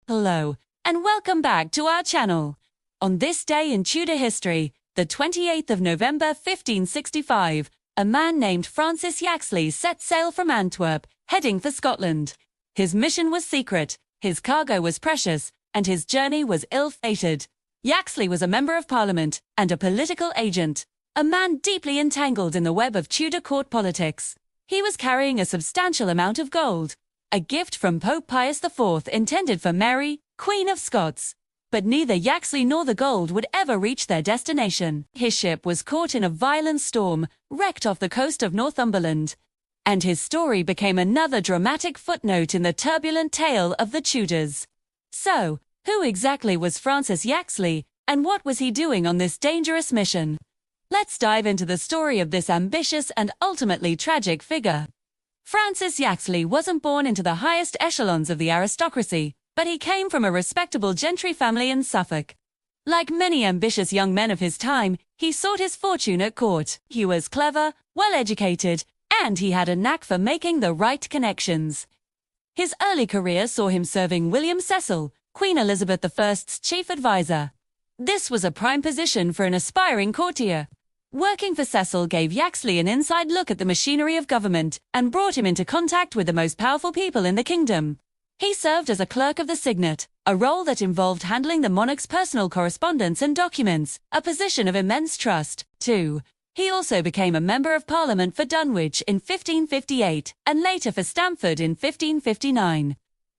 Hello, and welcome back to our channel. On this day in Tudor history, the 28th of November 1565, a man named Francis Yaxley set sail from Antwerp, heading for Scotland. His mission was secret, his cargo was precious, and his journey was ill-fated. Yaxley was a member of Parliament and a political agent, a man deeply entangled in the web of Tudor court politics. He was carrying a substantial amount of gold, a gift from Pope Pius IV intended for Mary, Queen of Scots. But neither Yaxley nor the gold would ever reach their destination. His ship was caught in a violent storm, wrecked off the coast of Northumberland. And his story became another dramatic footnote in the turbulent tale of the Tudors. So, who exactly was Francis Yaxley, and what was he doing on this dangerous mission? Let's dive into the story of this ambitious and ultimately tragic figure. Francis Yaxley wasn't born into the highest echelons of the aristocracy, but he came from a respectable gentry family in Suffolk. Like many ambitious young men of his time, he sought his fortune at court. He was clever, well-educated, and he had a knack for making the right connections. His early career saw him serving William Cecil, Queen Elizabeth I's chief advisor. This was a prime position for an aspiring courtier. Working for Cecil gave Yaxley an inside look at the machinery of government and brought him into contact with the most powerful people in the kingdom. He served as a clerk of the signet, a role that involved handling the monarch's personal correspondence and documents, a position of immense trust, too. He also became a member of Parliament for Dunwich in 1558 and later for Stamford in 1559,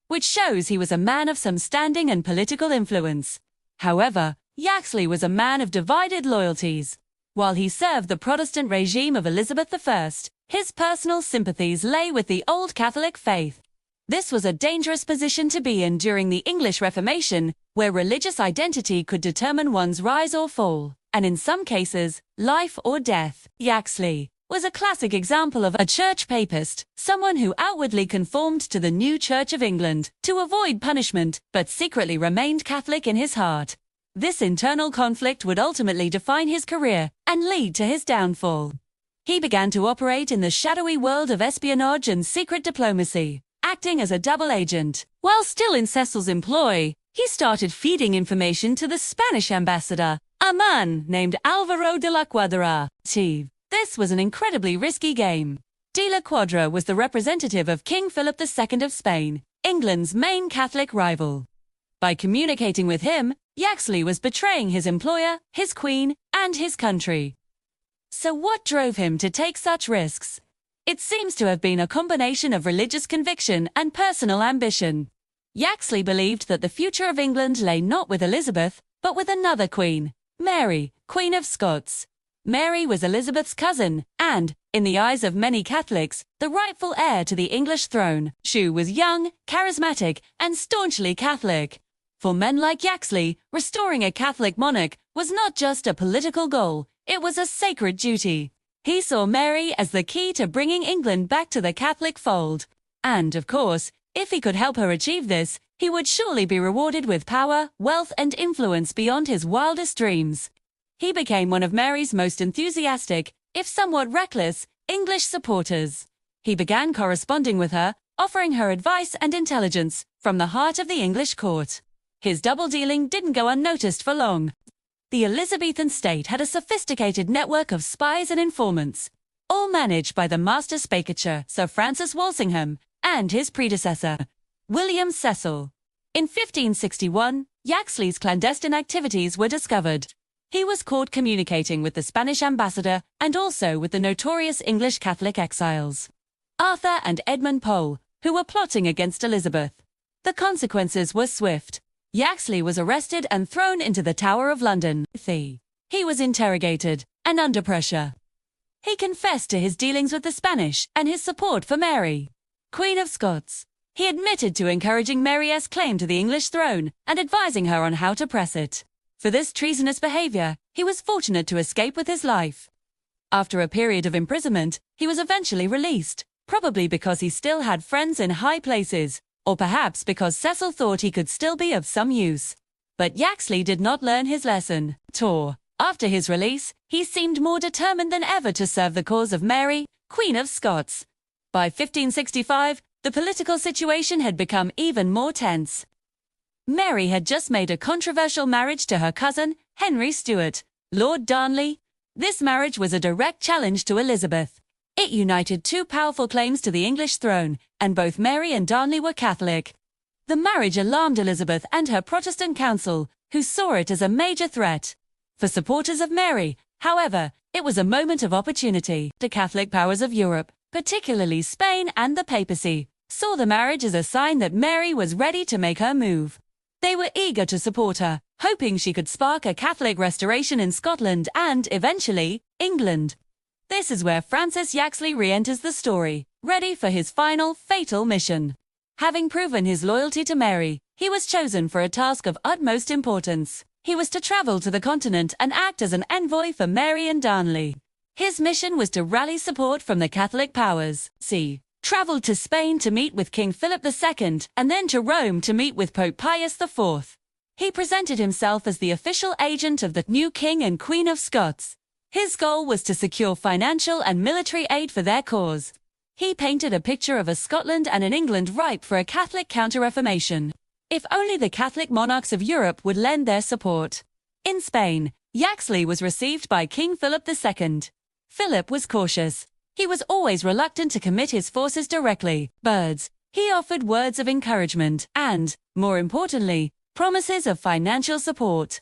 which shows he was a man of some standing and political influence. However, Yaxley was a man of divided loyalties. While he served the Protestant regime of Elizabeth I, his personal sympathies lay with the old Catholic faith. This was a dangerous position to be in during the English Reformation, where religious identity could determine one's rise or fall, and in some cases, life or death. Yaxley was a classic example of a church papist, someone who outwardly conformed to the new Church of England to avoid punishment, but secretly remained Catholic in his heart. This internal conflict would ultimately define his career and lead to his downfall. He began to operate in the shadowy world of espionage and secret diplomacy, acting as a double agent. While still in Cecil's employ, he started feeding information to the Spanish ambassador, a man named Álvaro de la Cuadra. This was an incredibly risky game. De la Cuadra was the representative of King Philip II of Spain, England's main Catholic rival. By communicating with him, Yaxley was betraying his employer, his queen, and his country. So what drove him to take such risks? It seems to have been a combination of religious conviction and personal ambition. Yaxley believed that the future of England lay not with Elizabeth, but with another queen, Mary, Queen of Scots. Mary was Elizabeth's cousin, and, in the eyes of many Catholics, the rightful heir to the English throne. She was young, charismatic, and staunchly Catholic. For men like Yaxley, restoring a Catholic monarch was not just a political goal, it was a sacred duty. He saw Mary as the key to bringing England back to the Catholic fold. And, of course, if he could help her achieve this, he would surely be rewarded with power, wealth, and influence beyond his wildest dreams. He became one of Mary's most enthusiastic, if somewhat reckless, English supporters. He began corresponding with her, offering her advice and intelligence from the heart of the English court. His double-dealing didn't go unnoticed for long. The Elizabethan state had a sophisticated network of spies and informants, all managed by the master spycacher Sir Francis Walsingham and his predecessor, William Cecil. In 1561, Yaxley's clandestine activities were discovered. He was caught communicating with the Spanish ambassador and also with the notorious English Catholic exiles, Arthur and Edmund Pole, who were plotting against Elizabeth. The consequences were swift. Yaxley was arrested and thrown into the Tower of London. He was interrogated and under pressure. He confessed to his dealings with the Spanish and his support for Mary, Queen of Scots. He admitted to encouraging Mary's claim to the English throne and advising her on how to press it. For this treasonous behavior, he was fortunate to escape with his life. After a period of imprisonment, he was eventually released, probably because he still had friends in high places, or perhaps because Cecil thought he could still be of some use. But Yaxley did not learn his lesson. After his release, he seemed more determined than ever to serve the cause of Mary, Queen of Scots. By 1565, the political situation had become even more tense. Mary had just made a controversial marriage to her cousin, Henry Stuart, Lord Darnley. This marriage was a direct challenge to Elizabeth. It united two powerful claims to the English throne, and both Mary and Darnley were Catholic. The marriage alarmed Elizabeth and her Protestant council, who saw it as a major threat. For supporters of Mary, however, it was a moment of opportunity. The Catholic powers of Europe, particularly Spain and the papacy, saw the marriage as a sign that Mary was ready to make her move. They were eager to support her, hoping she could spark a Catholic restoration in Scotland and, eventually, England. This is where Francis Yaxley re-enters the story, ready for his final, fatal mission. Having proven his loyalty to Mary, he was chosen for a task of utmost importance. He was to travel to the continent and act as an envoy for Mary and Darnley. His mission was to rally support from the Catholic powers. He traveled to Spain to meet with King Philip II and then to Rome to meet with Pope Pius IV. He presented himself as the official agent of the new King and Queen of Scots. His goal was to secure financial and military aid for their cause. He painted a picture of a Scotland and an England ripe for a Catholic counter-reformation. If only the Catholic monarchs of Europe would lend their support. In Spain, Yaxley was received by King Philip II. Philip was cautious. He was always reluctant to commit his forces directly, but he offered words of encouragement and, more importantly, promises of financial support.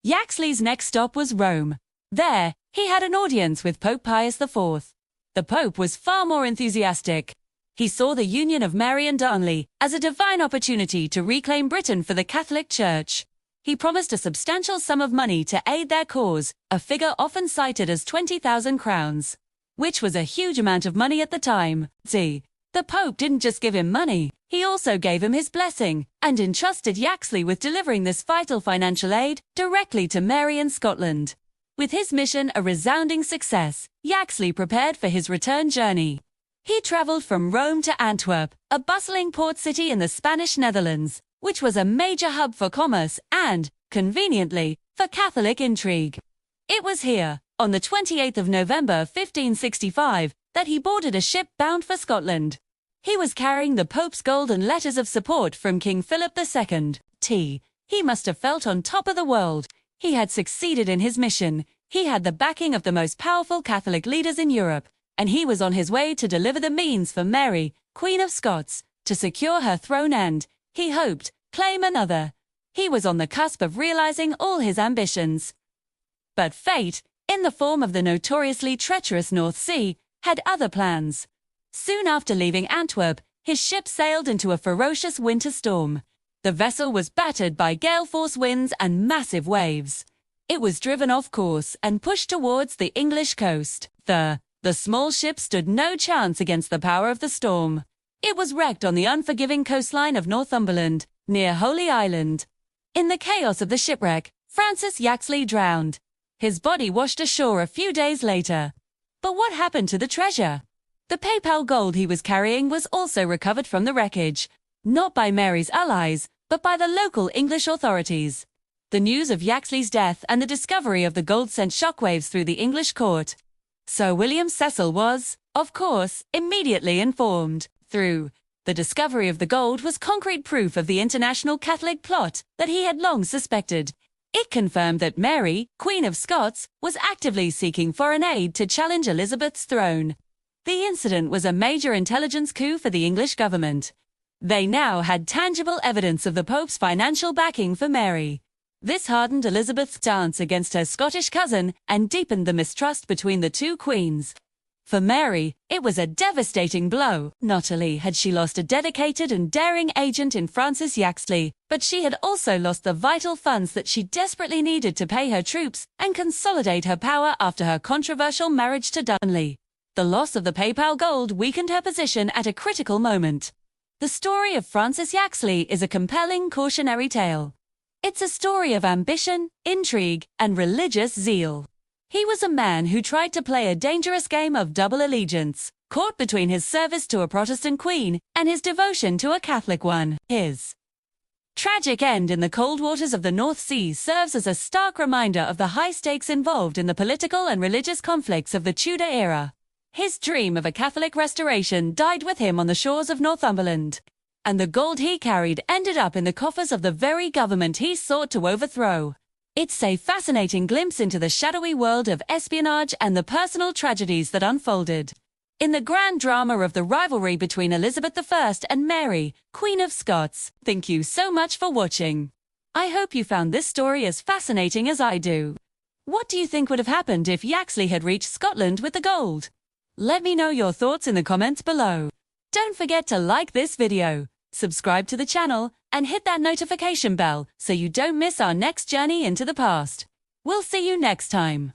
Yaxley's next stop was Rome. There, he had an audience with Pope Pius IV. The Pope was far more enthusiastic. He saw the union of Mary and Darnley as a divine opportunity to reclaim Britain for the Catholic Church. He promised a substantial sum of money to aid their cause, a figure often cited as 20,000 crowns, which was a huge amount of money at the time. The Pope didn't just give him money, he also gave him his blessing, and entrusted Yaxley with delivering this vital financial aid directly to Mary in Scotland. With his mission a resounding success, Yaxley prepared for his return journey. He traveled from Rome to Antwerp, a bustling port city in the Spanish Netherlands, which was a major hub for commerce and, conveniently, for Catholic intrigue. It was here, on the 28th of November 1565, that he boarded a ship bound for Scotland. He was carrying the Pope's golden letters of support from King Philip II. He must have felt on top of the world. He had succeeded in his mission. He had the backing of the most powerful Catholic leaders in Europe, and he was on his way to deliver the means for Mary, Queen of Scots, to secure her throne and, he hoped, claim another. He was on the cusp of realizing all his ambitions. But fate, in the form of the notoriously treacherous North Sea, had other plans. Soon after leaving Antwerp, his ship sailed into a ferocious winter storm. The vessel was battered by gale-force winds and massive waves. It was driven off course and pushed towards the English coast. The small ship stood no chance against the power of the storm. It was wrecked on the unforgiving coastline of Northumberland, near Holy Island. In the chaos of the shipwreck, Francis Yaxley drowned. His body washed ashore a few days later. But what happened to the treasure? The papal gold he was carrying was also recovered from the wreckage, not by Mary's allies, but by the local English authorities. The news of Yaxley's death and the discovery of the gold sent shockwaves through the English court. Sir William Cecil was, of course, immediately informed. The discovery of the gold was concrete proof of the international Catholic plot that he had long suspected. It confirmed that Mary, Queen of Scots, was actively seeking foreign aid to challenge Elizabeth's throne. The incident was a major intelligence coup for the English government. They now had tangible evidence of the Pope's financial backing for Mary. This hardened Elizabeth's stance against her Scottish cousin and deepened the mistrust between the two queens. For Mary, it was a devastating blow. Not only had she lost a dedicated and daring agent in Francis Yaxley, but she had also lost the vital funds that she desperately needed to pay her troops and consolidate her power after her controversial marriage to Darnley. The loss of the papal gold weakened her position at a critical moment. The story of Francis Yaxley is a compelling cautionary tale. It's a story of ambition, intrigue, and religious zeal. He was a man who tried to play a dangerous game of double allegiance, caught between his service to a Protestant queen and his devotion to a Catholic one. His tragic end in the cold waters of the North Sea serves as a stark reminder of the high stakes involved in the political and religious conflicts of the Tudor era. His dream of a Catholic restoration died with him on the shores of Northumberland. and the gold he carried ended up in the coffers of the very government he sought to overthrow. It's a fascinating glimpse into the shadowy world of espionage and the personal tragedies that unfolded in the grand drama of the rivalry between Elizabeth I and Mary, Queen of Scots. Thank you so much for watching. I hope you found this story as fascinating as I do. What do you think would have happened if Yaxley had reached Scotland with the gold? Let me know your thoughts in the comments below. Don't forget to like this video, subscribe to the channel, and hit that notification bell so you don't miss our next journey into the past. We'll see you next time.